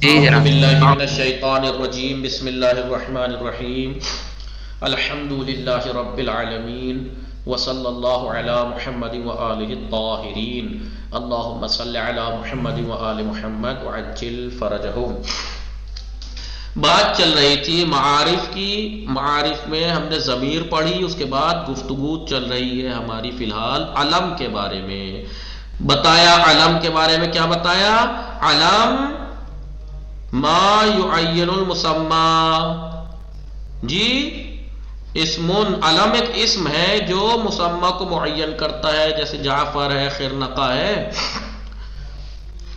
جی اعوذ جناب. باللہ من الشیطان الرجیم بسم اللہ الرحمن الرحیم الحمد للہ رب العالمین وصلی اللہ علی محمد وآلہ الطاہرین اللہم صلی علی محمد وآل محمد وعجل فرجہم. بات چل رہی تھی معارف کی. معارف میں ہم نے ضمیر پڑھی، اس کے بعد گفتگو چل رہی ہے ہماری فی الحال علم کے بارے میں. بتایا علم کے بارے میں کیا بتایا؟ علم ما یعین المسمی. جی اسم، علم ایک اسم ہے جو مسمی کو معین کرتا ہے، جیسے جعفر ہے، خرنقہ ہے.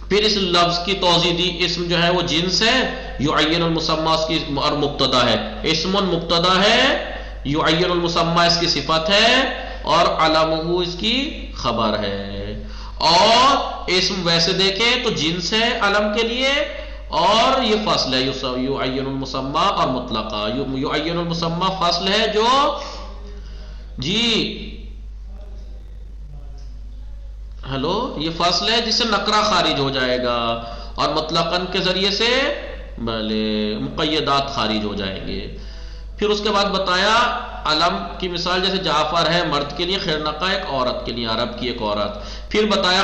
پھر اس لفظ کی توضیح دی، اسم جو ہے وہ جنس ہے، یعین المسمی اس کی اور مبتدا ہے. اسم مبتدا ہے، یعین المسمی اس کی صفت ہے، اور علمہ اس کی خبر ہے. اور اسم ویسے دیکھیں تو جنس ہے علم کے لیے، اور یہ فصل ہے یعین المسمی اور مطلقہ. یعین المسمی فصل ہے جو جی ہلو یہ فصل ہے جس سے نکرہ خارج ہو جائے گا، اور مطلقاً کے ذریعے سے مقیدات خارج ہو جائیں گے. پھر اس کے بعد بتایا علم کی مثال جیسے جعفر ہے مرد کے لیے، خرنقہ ایک عورت کے لیے، عرب کی ایک عورت. پھر بتایا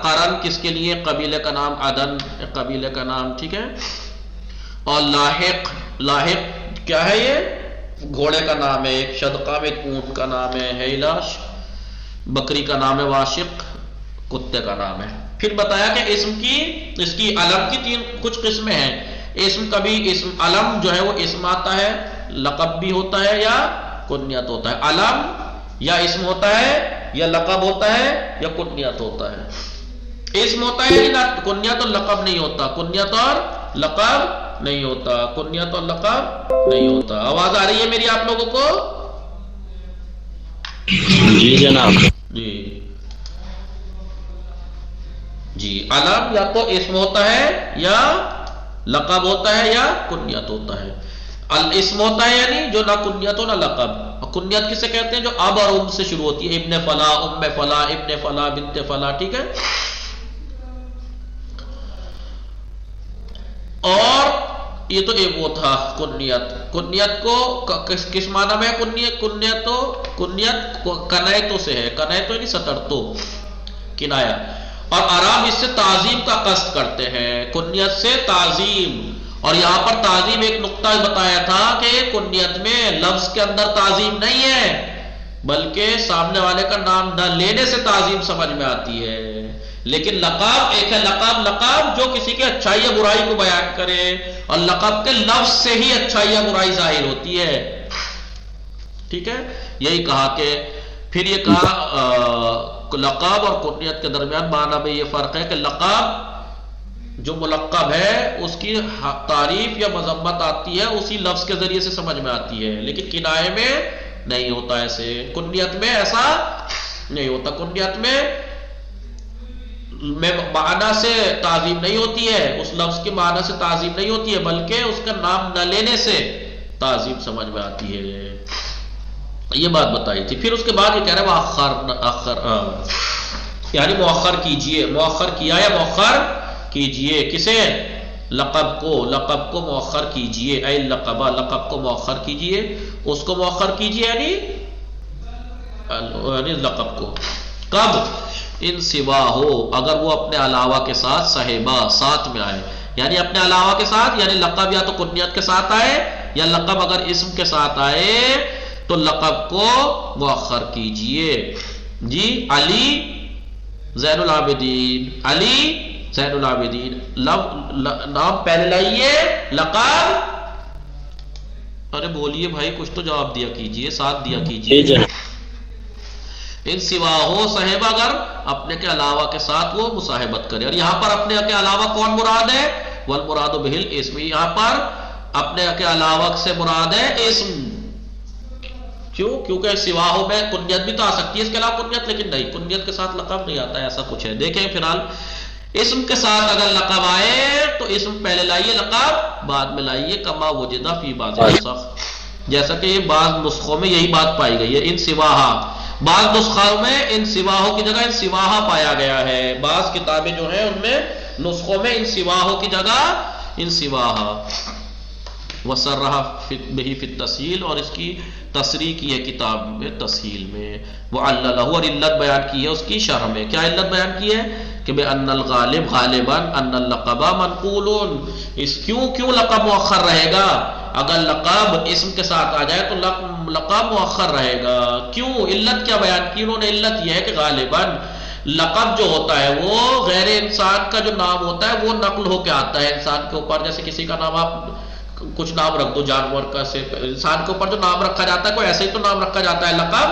قرن کس کے لیے؟ قبیلے کا نام، عدن قبیلے کا نام، ٹھیک ہے. اور لاحق، لاحق کیا ہے؟ یہ گھوڑے کا نام ہے، ایک شدقہ میں ایک اونٹ کا نام ہے. ہیلاش بکری کا نام ہے. واشق کتے کا نام ہے. پھر بتایا کہ اسم کی، اس کی علم کی تین کچھ قسمیں ہیں. اسم کبھی اسم علم جو ہے وہ اسم آتا ہے، لقب بھی ہوتا ہے یا کنیت ہوتا ہے. علم یا اسم ہوتا ہے یا لقب ہوتا ہے یا کنیت ہوتا ہے. اسم ہوتا ہے یا کنیت اور لقب نہیں ہوتا، کنیت اور لقب نہیں ہوتا، کنیت اور لقب نہیں ہوتا. آواز آ رہی ہے میری آپ لوگوں کو؟ جی جناب. جی جی علم یا تو اسم ہوتا ہے یا لقب ہوتا ہے یا کنیت ہوتا ہے. الاسم ہوتا ہے یعنی جو نہ کنیت ہو نہ لقب. کنیت کسے کہتے ہیں؟ جو اب اور ام سے شروع ہوتی ہے، ابن فلا، ام فلا، ابن فلا، بنت فلا، ٹھیک ہے. اور یہ تو ایک وہ تھا کنیت. کنیت کو کس معنی میں کنیت؟ کنیت کنایتوں سے ہے، کنایتوں یعنی سترتو، کنایا. اور عرب اس سے تعظیم کا قصد کرتے ہیں، کنیت سے تعظیم. اور یہاں پر تعظیم ایک نقطہ بتایا تھا کہ کنیت میں لفظ کے اندر تعظیم نہیں ہے، بلکہ سامنے والے کا نام نہ لینے سے تعظیم سمجھ میں آتی ہے. لیکن لقب ایک ہے، لقب جو کسی کے اچھائی یا برائی کو بیان کرے، اور لقب کے لفظ سے ہی اچھائی یا برائی ظاہر ہوتی ہے. ٹھیک ہے، یہی کہا کہ پھر یہ کہا لقب اور کنیت کے درمیان معنی میں یہ فرق ہے کہ لقب جو ملقب ہے اس کی تعریف یا مذمت آتی ہے اسی لفظ کے ذریعے سے سمجھ میں آتی ہے، لیکن کنایے میں نہیں ہوتا ایسے. کنیت میں ایسا نہیں ہوتا. کنیت میں معنی سے تعظیم نہیں ہوتی ہے، اس لفظ کے معنی سے تعظیم نہیں ہوتی ہے، بلکہ اس کا نام نہ لینے سے تعظیم سمجھ میں آتی ہے. یہ بات بتائی تھی. پھر اس کے بعد یہ کہہ رہے ہیں یعنی مؤخر کیجئے، مؤخر کیا یا مؤخر کیجئے. کسے؟ لقب کو، لقب کو مؤخر کیجئے. اے لقبہ، لقب کو مؤخر کیجئے، اس کو مؤخر کیجئے یعنی لقب کو. کب؟ ان سوا ہو، اگر وہ اپنے علاوہ کے ساتھ صاحبہ ساتھ میں آئے. یعنی اپنے علاوہ کے ساتھ، یعنی لقب یا تو کنیت کے ساتھ آئے، یا لقب اگر اسم کے ساتھ آئے تو لقب کو مؤخر کیجئے. جی علی زین العابدین، علی زین العابدین، نام پہلے لائیے، لقب. ارے بولیے بھائی، کچھ تو جواب دیا کیجئے، ساتھ دیا کیجئے. ان سوا ہو صاحب، اگر اپنے کے علاوہ کے ساتھ وہ مصاحبت کرے. اور یہاں پر اپنے کے علاوہ کون مراد ہے؟ والمراد بہ الاسم. یہاں پر اپنے کے علاوہ سے مراد ہے اسم. کیوں؟ کیونکہ سواہوں میں کنیت بھی تو آ سکتی ہے اس کے علاوہ کنیت، لیکن نہیں، کنیت کے ساتھ لقب نہیں آتا ہے، ایسا کچھ ہے. دیکھیں فی الحال اسم کے ساتھ اگر لقب آئے تو اسم پہلے لائیے، لقب بعد میں لائیے. کما وجدہ فی بعض نسخ، جیسا کہ یہ بعض نسخوں میں یہی بات پائی گئی ہے. ان سواہا، بعض نسخوں میں ان سواہوں کی جگہ ان سواہا پایا گیا ہے. بعض کتابیں جو ہیں ان میں نسخوں میں ان سواہوں کی جگہ ان سواہا وسرہ بہی فی التسہیل، اور اس کی تصریح کی ہے کتاب میں تسہیل میں، وعللہ، اور علت بیان کی ہے اس کی شرح میں. کیا علت بیان کی ہے کہ بے ان الغالب غالباً ان اللقب منقول، اس کیوں لقب مؤخر رہے گا؟ اگر لقب اسم کے ساتھ آ جائے تو لقب مؤخر رہے گا. کیوں؟ علت کیا بیان کی انہوں نے؟ علت یہ ہے کہ غالباً لقب جو ہوتا ہے وہ غیر انسان کا جو نام ہوتا ہے وہ نقل ہو کے آتا ہے انسان کے اوپر. جیسے کسی کا نام آپ کچھ نام رکھ دو جانور کا، سے انسان کے اوپر جو نام رکھا جاتا ہے کوئی ایسے ہی تو نام رکھا جاتا ہے. لقب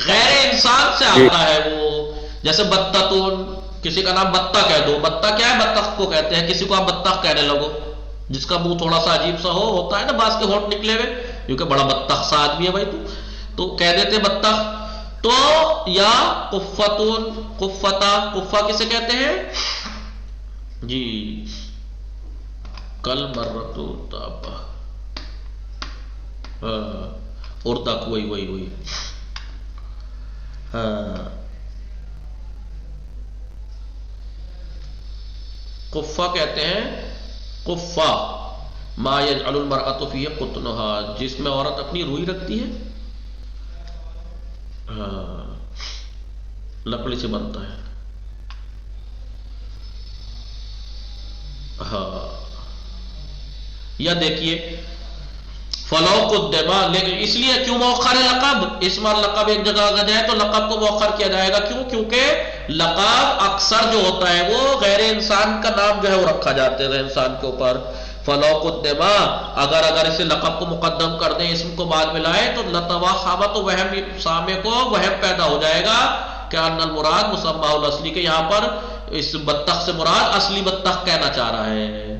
غیر انسان سے آتا ہے وہ. جیسے بطتون، کسی کا نام بطہ کہہ دو. بطہ کیا ہے؟ بطخ کو کہتے ہیں. کسی کو آپ بطخ کہنے لگو جس کا منہ تھوڑا سا عجیب سا ہوتا ہے نا، بعض کے ہونٹ نکلے ہوئے، کیونکہ بڑا بطخ سا آدمی ہے بھائی تو کہہ دیتے بطخ. تو یا قفتون، قفتا، قفا کسے کہتے ہیں جی؟ کل مرتو تابا، اردک، وہی قفا کہتے ہیں. قفا ما یجعل المرأة فیہ قطنہا، جس میں عورت اپنی روئی رکھتی ہے، لکڑی سے بنتا ہے. یا دیکھیے فلو قدما، اس لیے کیوں مؤخر ہے لقب؟ اسم اور لقب ایک جگہ آ جائے تو لقب کو مؤخر کیا جائے گا. کیوں؟ کیونکہ لقب اکثر جو ہوتا ہے وہ غیر انسان کا نام جو ہے وہ رکھا جاتا ہے انسان کے اوپر. فلو قدما، اگر اسے لقب کو مقدم کر دیں، اسم کو بعد میں لائے تو لتوہم، تو وہم سامع کو وہم پیدا ہو جائے گا کہ ان المراد مسمى الاصلی، کہ یہاں پر اس بطخ سے مراد اصلی بطخ کہنا چاہ رہا ہے.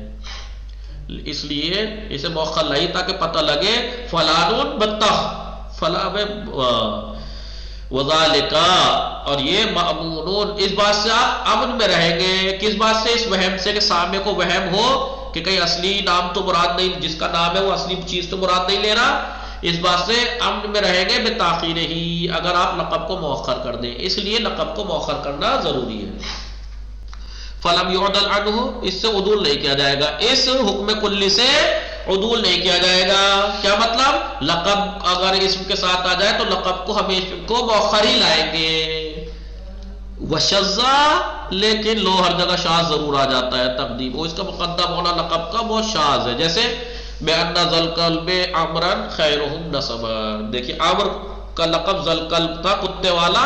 اس لیے اسے مؤخر لائی تاکہ پتہ لگے فلان بطخ فلا وذالک، اور یہ مأمونون، اس بات سے آپ امن میں رہیں گے. کس بات سے؟ اس وہم سے کہ سامع کو وہم ہو کہ کہیں اصلی نام تو مراد نہیں، جس کا نام ہے وہ اصلی چیز تو مراد نہیں لے رہا. اس بات سے امن میں رہیں گے بتاخیر ہی، اگر آپ لقب کو مؤخر کر دیں. اس لیے لقب کو مؤخر کرنا ضروری ہے. فلم یعدل عنہ، اس سے عدول نہیں کیا جائے گا، اس حکم کلی سے عدول نہیں کیا جائے گا. کیا مطلب؟ لقب اگر اسم کے ساتھ آ جائے تو لقب کو ہمیشہ کو مؤخر ہی لائیں گے. وشذا، لیکن لو ہر جگہ شاذ ضرور آ جاتا ہے تقدیم، وہ اس کا مقدم ہونا لقب کا بہت شاذ ہے. جیسے بأن ذا القلب عمرا خیرهم نسبا، دیکھیے عمر کا لقب ذا القلب تھا کتے والا،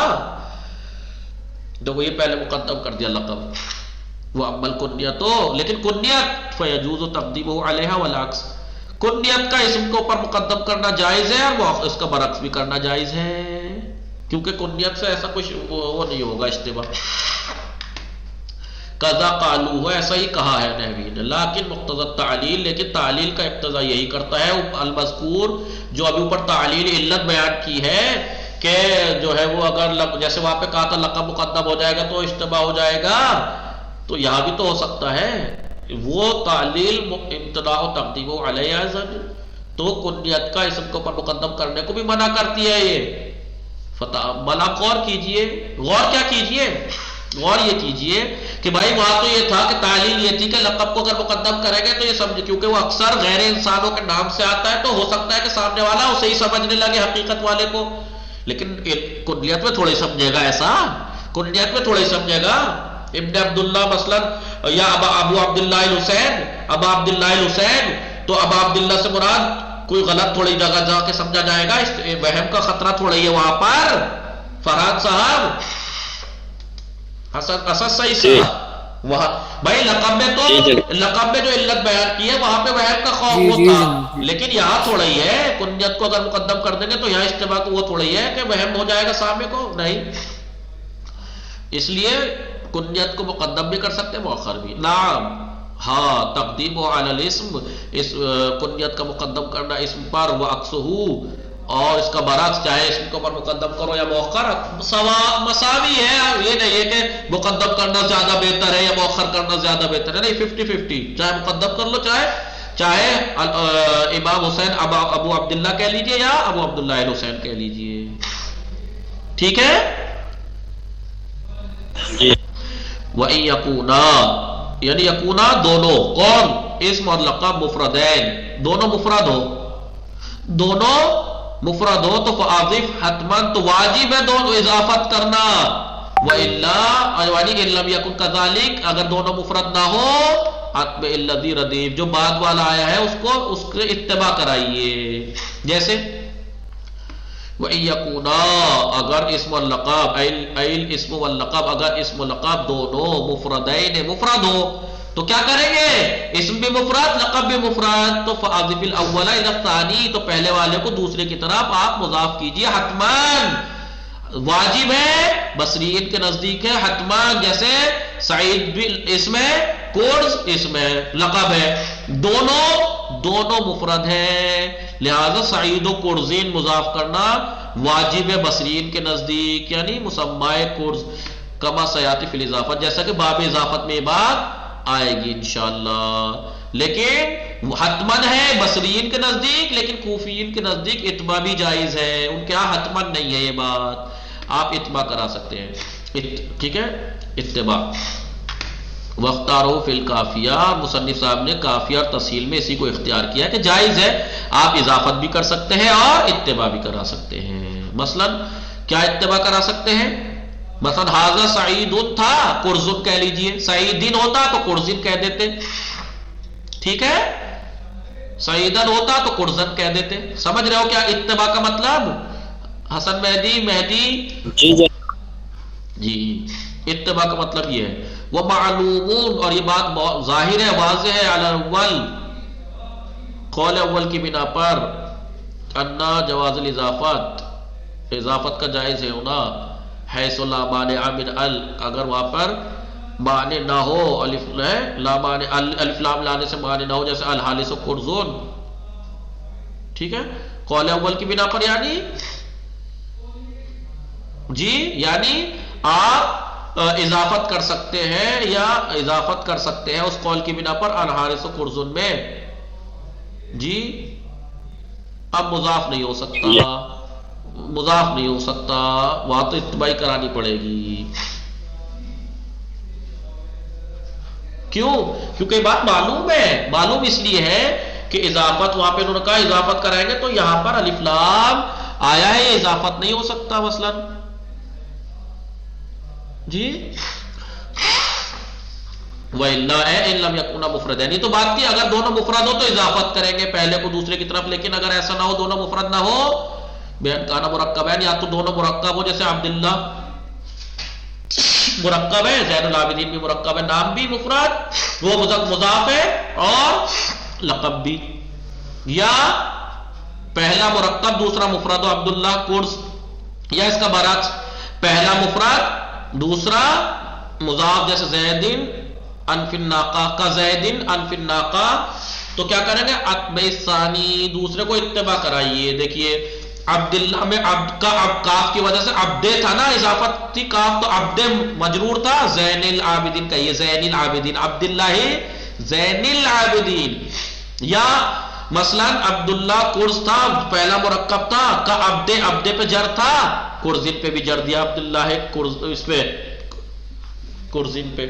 تو وہ یہ پہلے مقدم کر دیا لقب. وہ اما الکنیت، لیکن کنیت فیجوز تقدیمہ علیہا والعکس، کنیت کا اسم کے اوپر مقدم کرنا جائز ہے اور وہ اس کا برعکس بھی کرنا جائز ہے، کیونکہ کنیت سے ایسا کچھ وہ نہیں ہوگا اشتباہ. قضا قالو، ایسا ہی کہا ہے نحوی نے، لیکن مقتضی تعلیل، لیکن تعلیل کا اقتضا یہی کرتا ہے المذکور، جو ابھی اوپر تعلیل علت بیان کی ہے کہ جو ہے وہ اگر جیسے وہاں پہ کہا تھا لقب مقدم ہو جائے گا تو اشتباہ ہو جائے گا، تو یہاں بھی تو ہو سکتا ہے. وہ تعلیل امتناع و تقدیم علیہ تو کنیت کا اسم کے اوپر مقدم کرنے کو بھی منع کرتی ہے. یہ فتح غور کیجئے، غور کیا کیجئے؟ غور یہ کیجئے کہ بھائی وہاں تو یہ تھا کہ تعلیل یہ تھی کہ لقب کو اگر مقدم کریں گے تو یہ سمجھ، کیونکہ وہ اکثر غیر انسانوں کے نام سے آتا ہے تو ہو سکتا ہے کہ سامنے والا اسے ہی سمجھنے لگے حقیقت والے کو، لیکن کنیت میں تھوڑی سمجھے گا، ایسا کنیت میں تھوڑی سمجھے گا. ابن عبداللہ مثلا یا ابو عبداللہ الحسین، ابا عبداللہ الحسین، تو ابا عبداللہ سے مراد کوئی غلط تھوڑی جگہ جا کے سمجھا جائے گا، اس وہم کا خطرہ تھوڑا ہی ہے وہاں پر. فرحات صاحب، حسن اسد صحیح صاحب، وہاں بھائی لقب میں تو لقب میں جو علت بیان کی ہے وہاں پہ وہم کا خوف وہ تھا، لیکن یہاں تھوڑا ہی ہے. کنیت کو اگر مقدم کر دیں گے تو یہاں اشتباہ کو وہ تھوڑا ہی ہے کہ وہم ہو جائے گا سامنے کو، نہیں. اس لیے کنیت کو مقدم بھی کر سکتے مؤخر بھی. نعم، ہاں، تقدیم علی الاسم، اس کنیت کا مقدم کرنا اسم پر، وہ عکسہ، اور اس کا برعکس، چاہے اسم کے اوپر مقدم کرو یا مؤخر، مساوی ہے. یہ نہیں ہے کہ مقدم کرنا زیادہ بہتر ہے یا مؤخر کرنا زیادہ بہتر ہے، نہیں، 50-50، چاہے مقدم کر لو چاہے امام حسین ابو عبداللہ کہہ لیجئے یا ابو عبداللہ الحسین کہہ لیجئے. ٹھیک ہے. وَإِن يَكُونَا، یعنی یکونا دونوں، کون؟ اسم اور لقب مفردین، دونوں مفرد ہو، دونوں مفرد ہو تو فاضف حتمن، تو واجب ہے دونوں اضافت کرنا، وَإِلَّا یعنی إِن لَمْ يَكُنْ كَذَلِكَ، اگر دونوں مفرد نہ ہو اتبع الذی ردیف، جو بعد والا آیا ہے اس کو اس کے اتباع کرائیے، جیسے وَإِن يَكُونَا، اگر اسم واللقب ایل اسم واللقب، اگر اسم واللقب دونوں مفردین مفرد ہو تو کیا کریں گے؟ اسم بھی مفرد لقب بھی مفرد، تو فاضف الاول الی الثانی، تو پہلے والے کو دوسرے کی طرف آپ مضاف کیجئے، حتماً واجب ہے، بصریین کے نزدیک ہے حتماً، جیسے سعید بھی اسم ہے، کورز اسم ہے، لقب ہے، دونوں مفرد ہیں، لہذا سعید و کورزین مضاف کرنا واجب ہے بصریین کے نزدیک، یعنی مسمى کورز کما سیاتی فی الاضافت، جیسا کہ باب اضافت میں یہ بات آئے گی انشاءاللہ، لیکن حتمن ہے بصریین کے نزدیک، لیکن کوفیین کے نزدیک اتباع بھی جائز ہے، ان کے یہاں حتمن نہیں ہے یہ بات، آپ اتباع کرا سکتے ہیں، ٹھیک ہے، اتباع۔ وَاخْتَارُوا فِي الْقَافِيَةِ، مصنف صاحب نے کافیہ اور تسہیل میں اسی کو اختیار کیا کہ جائز ہے، آپ اضافت بھی کر سکتے ہیں اور اتباع بھی کرا سکتے ہیں۔ مثلا کیا اتباع کرا سکتے ہیں؟ مثلا حاضر سعید تھا، قرزن کہہ لیجئے، سعیدین ہوتا تو قرزن کہہ دیتے، ٹھیک ہے، سعیدن ہوتا تو قرزن کہہ دیتے، سمجھ رہے ہو کیا اتباع کا مطلب؟ حسن مہدی جی، اتباع کا مطلب یہ ہے۔ وہ معلومون، اور یہ بات ظاہر ہے، واضح ہے، علی الاول، قول اول کی بنا پر، انا جواز الاضافت، اضافت کا جائز ہے ہونا، حیث لا مانع من ال، اگر وہاں پر معنی نہ ہو، الف لا معنی، الف لام لانے سے معنی نہ ہو، جیسے الحالس و قرزون، ٹھیک ہے، قول اول کی بنا پر، یعنی جی، یعنی آپ اضافت کر سکتے ہیں، یا اضافت کر سکتے ہیں اس قول کی بنا پر الحارث و قرزن میں، جی، اب مضاف نہیں ہو سکتا، مضاف نہیں ہو سکتا، وہاں تو اتباعی کرانی پڑے گی، کیوں؟ کیونکہ یہ بات معلوم ہے، معلوم اس لیے ہے کہ اضافت وہاں پہ انہوں نے کہا اضافت کرائیں گے، تو یہاں پر الف لام آیا ہے، یہ اضافت نہیں ہو سکتا مثلا، جی، وَإِلَّا إِن لَمْ يَكُونَا مُفْرَدَيْنِ، تو بات تھی اگر دونوں مفرد ہو تو اضافت کریں گے پہلے کو دوسرے کی طرف، لیکن اگر ایسا نہ ہو، دونوں مفرد نہ ہو، بین کانا مرکبین، یا تو دونوں مرکب ہو، جیسے عبداللہ مرکب ہے، زین العابدین بھی مرکب ہے، نام بھی مفرد، وہ مضاف ہے، اور لقب بھی، یا پہلا مرکب دوسرا مفرد ہو، عبداللہ کورس، یا اس کا برعکس، پہلا مفرد دوسرا مضاف، جیسے زیدن انف الناقہ کا، زیدن انف الناقہ، تو کیا کریں گے؟ اتبع ثانی، دوسرے کو اتباع کرائیے، دیکھیے عبداللہ میں عبد کا، اب کاف کی وجہ سے عبد تھا نا، اضافت تھی کاف، تو عبد مجرور تھا، زین العابدین کا، یہ زین العابدین، عبداللہ زین العابدین، یا مثلا عبداللہ قرز تھا، پہلا مرکب تھا، کا عبد، عبد پہ جر تھا، قرزن پہ بھی جر دیا، عبداللہ اس پہ قرزن پہ،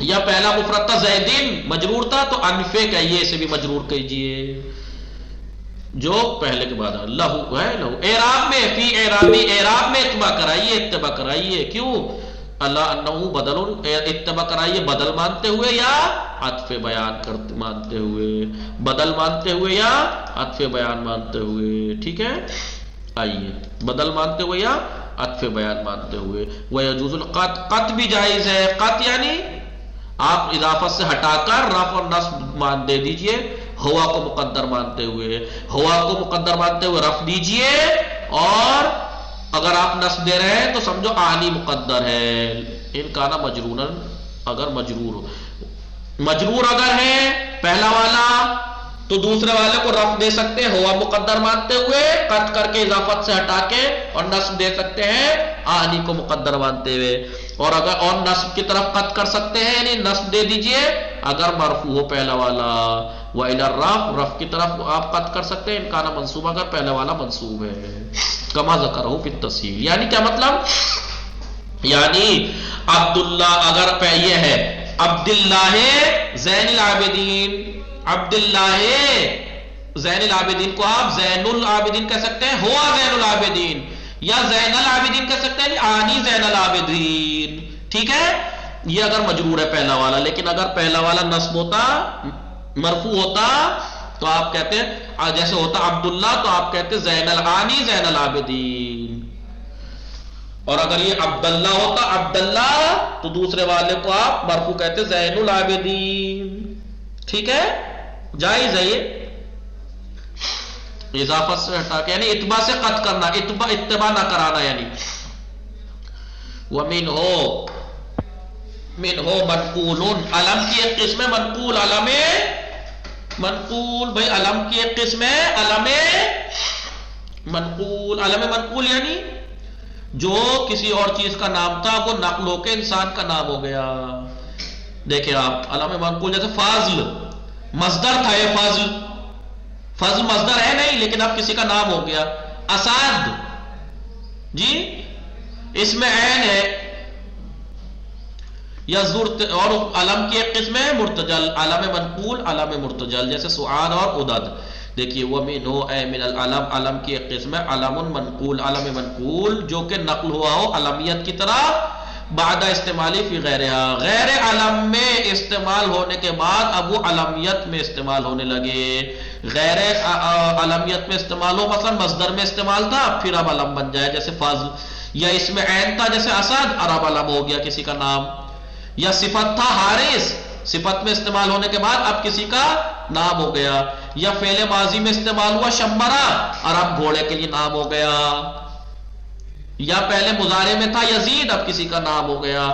یا پہلا مفرد تھا زیدین، مجرور تھا، تو انفے کہیے، اسے بھی مجرور کہیے، جو پہلے کے بعد لہو ہے، لہو، اعراب میں، فی اعرابی، اعراب میں اتباع کرائیے، اتباع کرائیے، کیوں؟ اللہ انہو بدل، اتباع کرائیے بدل مانتے ہوئے یا عطف بیان کرتے مانتے ہوئے، بدل مانتے ہوئے یا عطف بیان مانتے ہوئے، ٹھیک ہے، آئیے، بدل مانتے ہوئے یا عطف بیان مانتے ہوئے۔ وَيَجُوزُ الْقَطْ، قط بھی جائز ہے، قط یعنی آپ اضافت سے ہٹا کر رفع اور نصب مان دے دیجئے، ہوا کو مقدر مانتے ہوئے، ہوا کو مقدر مانتے ہوئے رفع دیجئے، اور اگر آپ نصب دے رہے ہیں تو سمجھو آنی مقدر ہے، ان کا نا مجرورن، اگر مجرور ہو، مجرور اگر ہے پہلا والا تو دوسرے والے کو رفع دے سکتے ہیں ہوا مقدر مانتے ہوئے، قط کر کے اضافت سے ہٹا کے، اور نصب دے سکتے ہیں آنی کو مقدر مانتے ہوئے، اور اگر اور نصب کی طرف قط کر سکتے ہیں، یعنی نصب دے دیجئے اگر مرفوع ہو پہلا والا، وَإِلَى الرَّفْعِ، رفع کی طرف آپ قط کر سکتے ہیں، ان کا نا منصوب اگر پہلا والا منصوب ہے، کما ذکرہ فی التسہیل، یعنی کیا مطلب؟ یعنی عبداللہ اگر یہ ہے عبداللہ زین العابدین، عبداللہ زین العابدین کو آپ زین العابدین کہہ سکتے ہیں، ہوا زین العابدین، یا زین العابدین کہہ سکتے ہیں، آنی زین العابدین، ٹھیک ہے؟ یہ اگر مجرور ہے پہلا والا، لیکن اگر پہلا والا نصب ہوتا، مرفوع ہوتا، تو آپ کہتے ہیں جیسے ہوتا عبداللہ تو آپ کہتے زین العانی زین العابدین، اور اگر یہ عبداللہ ہوتا عبداللہ تو دوسرے والے کو آپ مرفوع کہتے زین العابدین، ٹھیک ہے؟ جائز ہے یہ اضافت سے ہٹا کے، یعنی اتباع سے قط کرنا، اتباع نہ کرانا، یعنی وَمِنْهُ منقول، علم کی ایک قسم ہے منقول، علم منقول، بھائی علم کی ایک قسم ہے علم منقول، علم منقول یعنی جو کسی اور چیز کا نام تھا وہ نقل ہو کے انسان کا نام ہو گیا۔ دیکھیں آپ علم منقول جیسے فاضل مصدر تھا، یہ فضل مصدر ہے نہیں، لیکن اب کسی کا نام ہو گیا۔ اسد جی اس میں عین ہے، یا اور علم کی ایک قسم ہے مرتجل، علم منقول علم مرتجل، جیسے سعاد اور عدد۔ دیکھیے وَمِنْهُ اے من العلم، علم کی ایک قسم ہے علم منقول، علم منقول جو کہ نقل ہوا ہو علمیت کی طرح، بعد استعمالی فی غیرہا، غیر علم میں استعمال ہونے کے بعد اب وہ علمیت میں استعمال ہونے لگے، غیر علمیت میں استعمال ہو، مثلا مصدر میں استعمال تھا پھر اب علم بن جائے جیسے فاضل، یا اس میں عین تھا جیسے اسد عرب علم ہو گیا کسی کا نام، یا صفت تھا حارث، صفت میں استعمال ہونے کے بعد اب کسی کا نام ہو گیا، یا فعل ماضی میں استعمال ہوا شمرا، عرب گھوڑے کے لیے نام ہو گیا، یا پہلے مضارع میں تھا یزید اب کسی کا نام ہو گیا،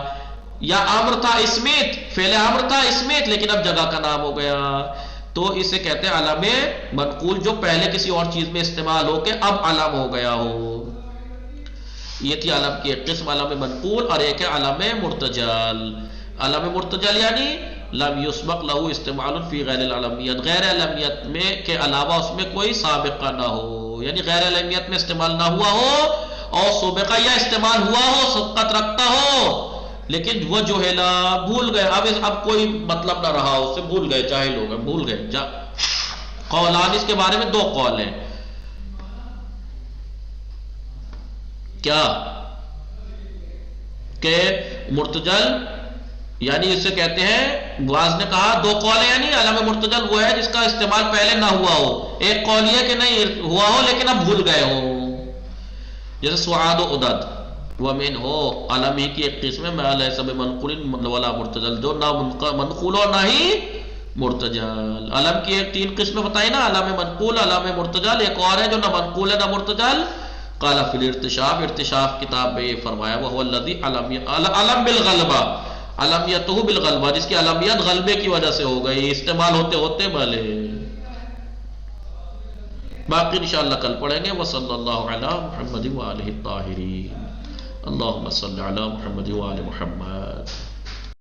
یا امر تھا اسمیت، فعل امر تھا اسمیت لیکن اب جگہ کا نام ہو گیا، تو اسے کہتے ہیں علم منقول جو پہلے کسی اور چیز میں استعمال ہو کے اب علم ہو گیا ہو۔ یہ تھی علم کی ایک قسم علم منقول، اور ایک ہے علم مرتجل۔ علم مرتجل یعنی لم یسبق لہو استعمال فی غیر العلمیت، غیر علمیت میں کے علاوہ اس میں کوئی سابقہ نہ ہو، یعنی غیر علمیت میں استعمال نہ ہوا ہو، اور سابقہ یا استعمال ہوا ہو سبقت رکھتا ہو لیکن وہ جو ہے نا بھول گئے، اب کوئی مطلب نہ رہا اس سے، بھول گئے، جاہل ہو گئے، بھول گئے۔ قولان اس کے بارے میں دو قول ہیں، کیا کہ مرتجل یعنی اسے کہتے ہیں، بعض نے کہا دو قول ہیں، یعنی علم مرتجل وہ ہے جس کا استعمال پہلے نہ ہوا ہو، ایک قول یہ کہ نہیں ہوا ہو لیکن اب بھول گئے ہو، جیسے سعاد و عدد۔ وَمِنْهُ علم ہی کی ایک قسم ہے ما لیس بمنقول ولا مرتجل، جو نہ منقول اور نہ ہی مرتجل۔ علم کی ایک تین قسمیں بتائی نا، علم منقول علم مرتجل، ایک اور ہے جو نہ منقول ہے نہ مرتجل۔ قال فی الارتشاف، ارتشاف کتاب میں یہ فرمایا وَهُوَ الَّذِي علم بالغلبہ، علمیتہ بالغلبہ، جس کی علمیت غلبے کی وجہ سے ہو گئی، استعمال ہوتے ہوتے بھلے۔ باقی انشاءاللہ کل پڑھیں گے۔ وصلی اللہ علی محمد وآلہ الطاہرین، اللہم صلی علی محمد وآل محمد۔